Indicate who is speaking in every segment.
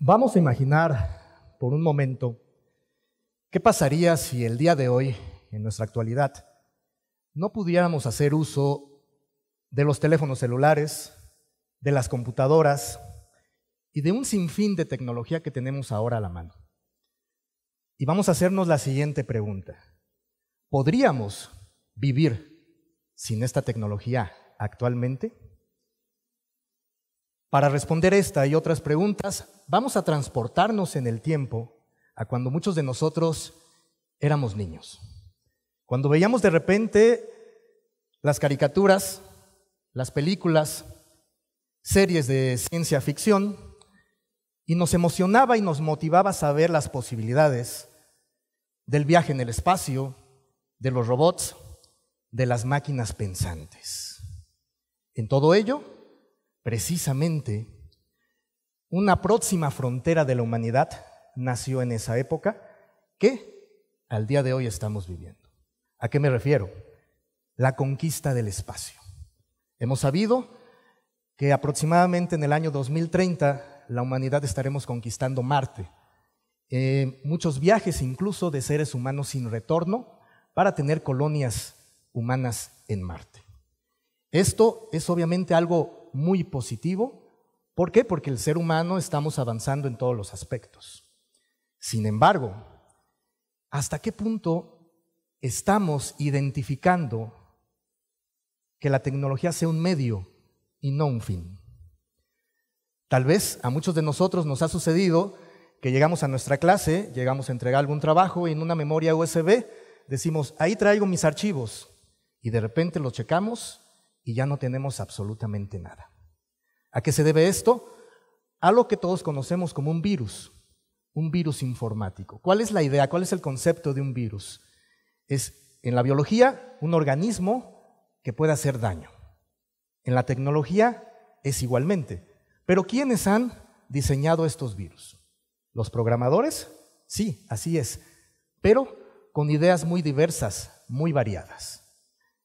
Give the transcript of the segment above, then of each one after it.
Speaker 1: Vamos a imaginar por un momento qué pasaría si el día de hoy, en nuestra actualidad, no pudiéramos hacer uso de los teléfonos celulares, de las computadoras y de un sinfín de tecnología que tenemos ahora a la mano. Y vamos a hacernos la siguiente pregunta. ¿Podríamos vivir sin esta tecnología actualmente? Para responder esta y otras preguntas, vamos a transportarnos en el tiempo a cuando muchos de nosotros éramos niños. Cuando veíamos de repente las caricaturas, las películas, series de ciencia ficción, y nos emocionaba y nos motivaba a saber las posibilidades del viaje en el espacio, de los robots, de las máquinas pensantes. En todo ello, precisamente, una próxima frontera de la humanidad nació en esa época que al día de hoy estamos viviendo. ¿A qué me refiero? La conquista del espacio. Hemos sabido que aproximadamente en el año 2030 la humanidad estaremos conquistando Marte. Muchos viajes incluso de seres humanos sin retorno para tener colonias humanas en Marte. Esto es obviamente algo muy positivo. ¿Por qué? Porque el ser humano estamos avanzando en todos los aspectos. Sin embargo, ¿hasta qué punto estamos identificando que la tecnología sea un medio y no un fin? Tal vez a muchos de nosotros nos ha sucedido que llegamos a nuestra clase, llegamos a entregar algún trabajo y en una memoria USB decimos, ahí traigo mis archivos, y de repente los checamos y ya no tenemos absolutamente nada. ¿A qué se debe esto? A lo que todos conocemos como un virus informático. ¿Cuál es la idea? ¿Cuál es el concepto de un virus? Es, en la biología, un organismo que puede hacer daño. En la tecnología es igualmente. Pero ¿quiénes han diseñado estos virus? ¿Los programadores? Sí, así es, pero con ideas muy diversas, muy variadas.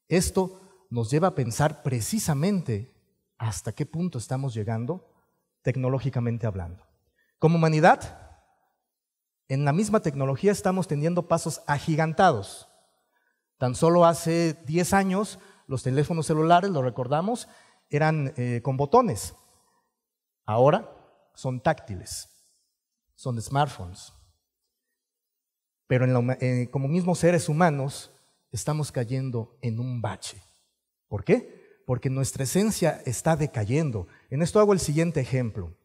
Speaker 1: Esto nos lleva a pensar precisamente hasta qué punto estamos llegando tecnológicamente hablando. Como humanidad, en la misma tecnología estamos teniendo pasos agigantados. Tan solo hace 10 años los teléfonos celulares, lo recordamos, eran con botones. Ahora son táctiles, son smartphones. Pero como mismos seres humanos estamos cayendo en un bache. ¿Por qué? Porque nuestra esencia está decayendo. En esto hago el siguiente ejemplo.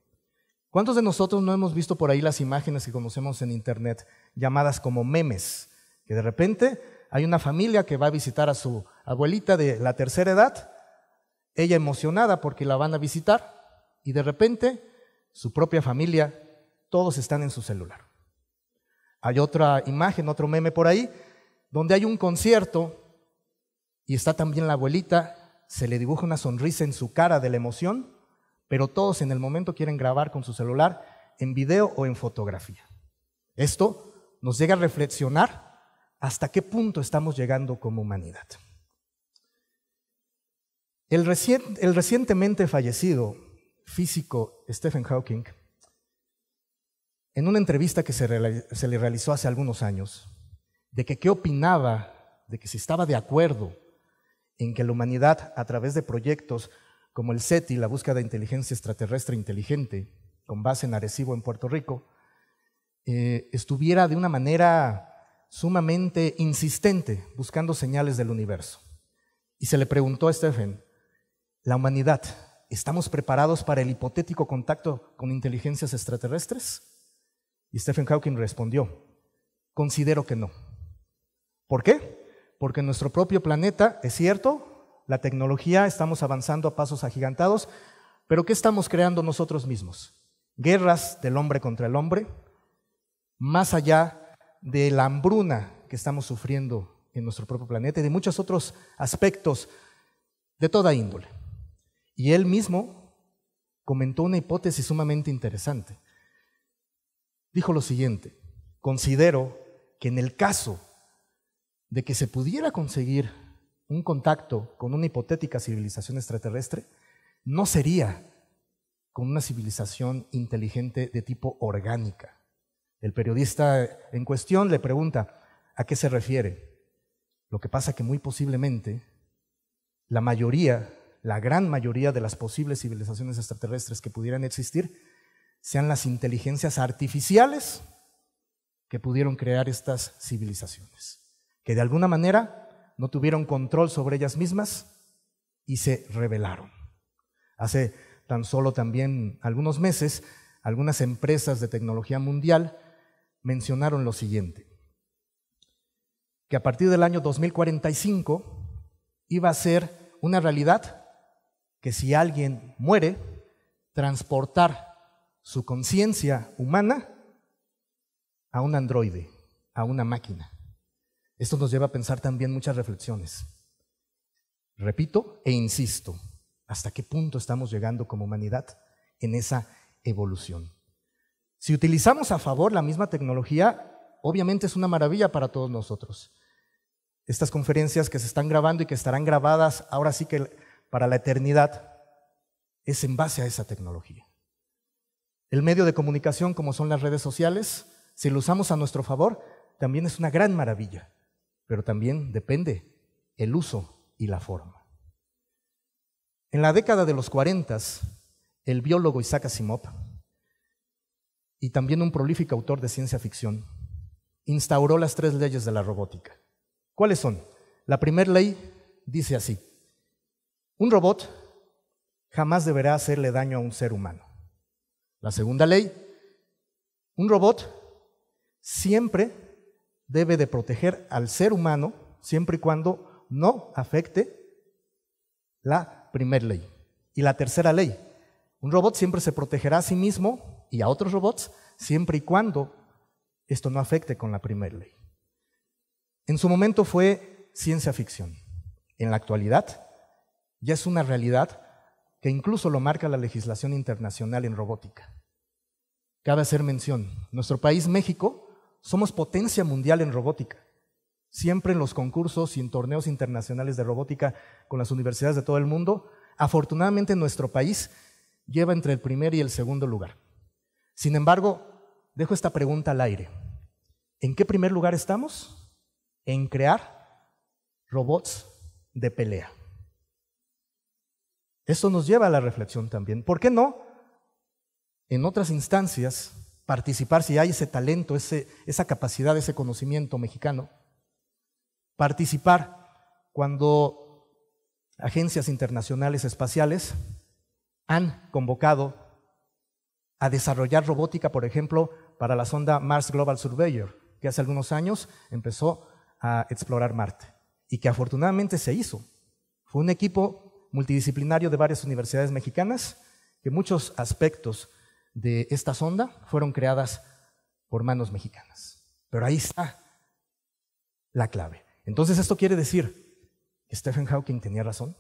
Speaker 1: ¿Cuántos de nosotros no hemos visto por ahí las imágenes que conocemos en internet llamadas como memes? Que de repente hay una familia que va a visitar a su abuelita de la tercera edad, ella emocionada porque la van a visitar, y de repente su propia familia, todos están en su celular. Hay otra imagen, otro meme por ahí, donde hay un concierto y está también la abuelita, se le dibuja una sonrisa en su cara de la emoción, pero todos en el momento quieren grabar con su celular en video o en fotografía. Esto nos llega a reflexionar hasta qué punto estamos llegando como humanidad. El recientemente fallecido físico Stephen Hawking, en una entrevista que se le realizó hace algunos años, de que qué opinaba, de que si estaba de acuerdo en que la humanidad, a través de proyectos como el SETI, la búsqueda de inteligencia extraterrestre inteligente, con base en Arecibo, en Puerto Rico, estuviera de una manera sumamente insistente buscando señales del universo. Y se le preguntó a Stephen, ¿la humanidad, estamos preparados para el hipotético contacto con inteligencias extraterrestres? Y Stephen Hawking respondió, considero que no. ¿Por qué? Porque en nuestro propio planeta, es cierto, la tecnología, estamos avanzando a pasos agigantados, pero ¿qué estamos creando nosotros mismos? Guerras del hombre contra el hombre, más allá de la hambruna que estamos sufriendo en nuestro propio planeta y de muchos otros aspectos de toda índole. Y él mismo comentó una hipótesis sumamente interesante. Dijo lo siguiente, considero que en el caso de que se pudiera conseguir un contacto con una hipotética civilización extraterrestre, no sería con una civilización inteligente de tipo orgánica. El periodista en cuestión le pregunta, ¿a qué se refiere? Lo que pasa que muy posiblemente la gran mayoría de las posibles civilizaciones extraterrestres que pudieran existir sean las inteligencias artificiales que pudieron crear estas civilizaciones, que de alguna manera no tuvieron control sobre ellas mismas y se rebelaron. Hace tan solo también algunos meses, algunas empresas de tecnología mundial mencionaron lo siguiente, que a partir del año 2045 iba a ser una realidad que si alguien muere, transportar su conciencia humana a un androide, a una máquina. Esto nos lleva a pensar también muchas reflexiones. Repito e insisto, ¿hasta qué punto estamos llegando como humanidad en esa evolución? Si utilizamos a favor la misma tecnología, obviamente es una maravilla para todos nosotros. Estas conferencias que se están grabando y que estarán grabadas ahora sí que para la eternidad, es en base a esa tecnología. El medio de comunicación, como son las redes sociales, si lo usamos a nuestro favor, también es una gran maravilla, pero también depende el uso y la forma. En la década de los 40, el biólogo Isaac Asimov, y también un prolífico autor de ciencia ficción, instauró las 3 leyes de la robótica. ¿Cuáles son? La primera ley dice así: un robot jamás deberá hacerle daño a un ser humano. La segunda ley: un robot siempre debe de proteger al ser humano siempre y cuando no afecte la primera ley. Y la tercera ley: un robot siempre se protegerá a sí mismo y a otros robots siempre y cuando esto no afecte con la primera ley. En su momento fue ciencia ficción. En la actualidad ya es una realidad que incluso lo marca la legislación internacional en robótica. Cabe hacer mención, nuestro país, México, somos potencia mundial en robótica. Siempre en los concursos y en torneos internacionales de robótica con las universidades de todo el mundo, afortunadamente nuestro país lleva entre el primer y el segundo lugar. Sin embargo, dejo esta pregunta al aire. ¿En qué primer lugar estamos? En crear robots de pelea. Esto nos lleva a la reflexión también. ¿Por qué no, en otras instancias, participar si hay ese talento, esa capacidad, ese conocimiento mexicano? Participar cuando agencias internacionales espaciales han convocado a desarrollar robótica, por ejemplo, para la sonda Mars Global Surveyor, que hace algunos años empezó a explorar Marte y que afortunadamente se hizo. Fue un equipo multidisciplinario de varias universidades mexicanas que muchos aspectos de esta sonda fueron creadas por manos mexicanas. Pero ahí está la clave. Entonces, esto quiere decir que Stephen Hawking tenía razón,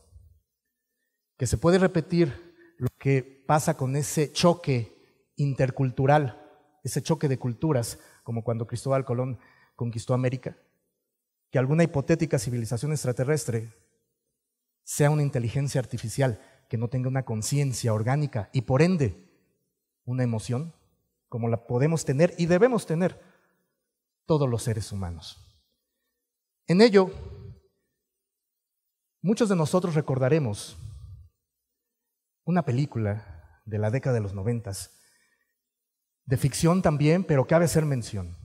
Speaker 1: que se puede repetir lo que pasa con ese choque intercultural, ese choque de culturas, como cuando Cristóbal Colón conquistó América, que alguna hipotética civilización extraterrestre sea una inteligencia artificial que no tenga una conciencia orgánica y por ende una emoción, como la podemos tener y debemos tener todos los seres humanos. En ello, muchos de nosotros recordaremos una película de la década de los 90, de ficción también, pero cabe hacer mención.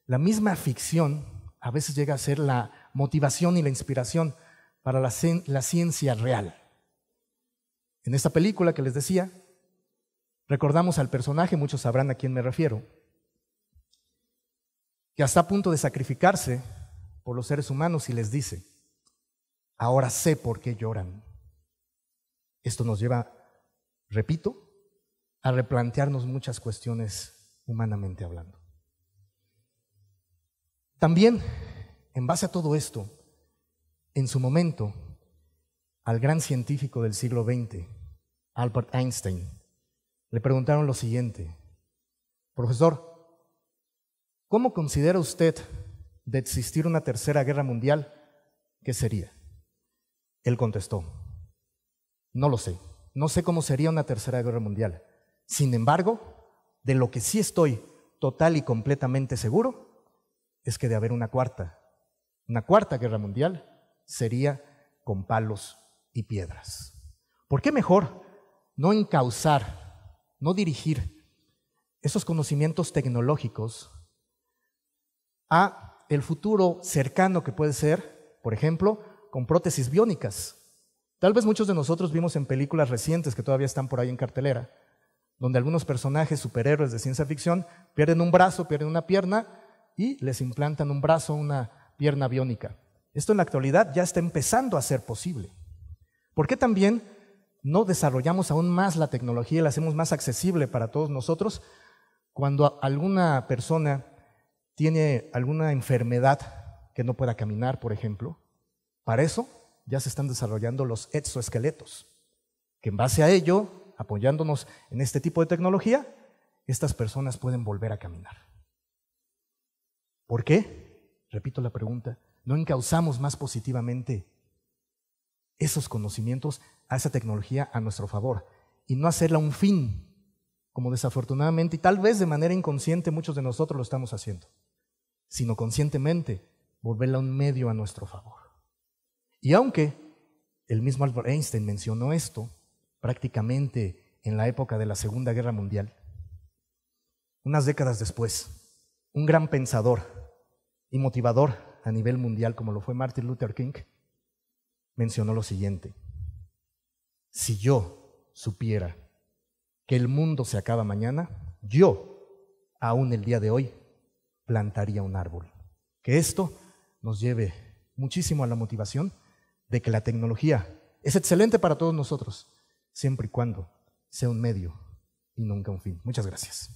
Speaker 1: La misma ficción a veces llega a ser la motivación y la inspiración para la ciencia real. En esta película que les decía, recordamos al personaje, muchos sabrán a quién me refiero, que está a punto de sacrificarse por los seres humanos y les dice: ahora sé por qué lloran. Esto nos lleva, repito, a replantearnos muchas cuestiones humanamente hablando. También, en base a todo esto, en su momento, al gran científico del siglo XX, Albert Einstein, le preguntaron lo siguiente: profesor, ¿cómo considera usted de existir una tercera guerra mundial? ¿Qué sería? Él contestó: no lo sé, no sé cómo sería una tercera guerra mundial, Sin embargo, de lo que sí estoy total y completamente seguro es que de haber una cuarta guerra mundial sería con palos y piedras. ¿Por qué mejor no encauzar, no dirigir esos conocimientos tecnológicos a el futuro cercano que puede ser, por ejemplo, con prótesis biónicas? Tal vez muchos de nosotros vimos en películas recientes que todavía están por ahí en cartelera, donde algunos personajes superhéroes de ciencia ficción pierden un brazo, pierden una pierna y les implantan un brazo, una pierna biónica. Esto en la actualidad ya está empezando a ser posible. ¿Por qué también no desarrollamos aún más la tecnología y la hacemos más accesible para todos nosotros cuando alguna persona tiene alguna enfermedad que no pueda caminar, por ejemplo? Para eso ya se están desarrollando los exoesqueletos, que en base a ello, apoyándonos en este tipo de tecnología, estas personas pueden volver a caminar. ¿Por qué? Repito la pregunta, ¿no encauzamos más positivamente esos conocimientos a esa tecnología a nuestro favor y no hacerla un fin, como desafortunadamente y tal vez de manera inconsciente muchos de nosotros lo estamos haciendo, sino conscientemente volverla un medio a nuestro favor? Y aunque el mismo Albert Einstein mencionó esto prácticamente en la época de la Segunda Guerra Mundial, unas décadas después, un gran pensador y motivador a nivel mundial como lo fue Martin Luther King, mencionó lo siguiente: si yo supiera que el mundo se acaba mañana, yo, aún el día de hoy, plantaría un árbol. Que esto nos lleve muchísimo a la motivación de que la tecnología es excelente para todos nosotros, siempre y cuando sea un medio y nunca un fin. Muchas gracias.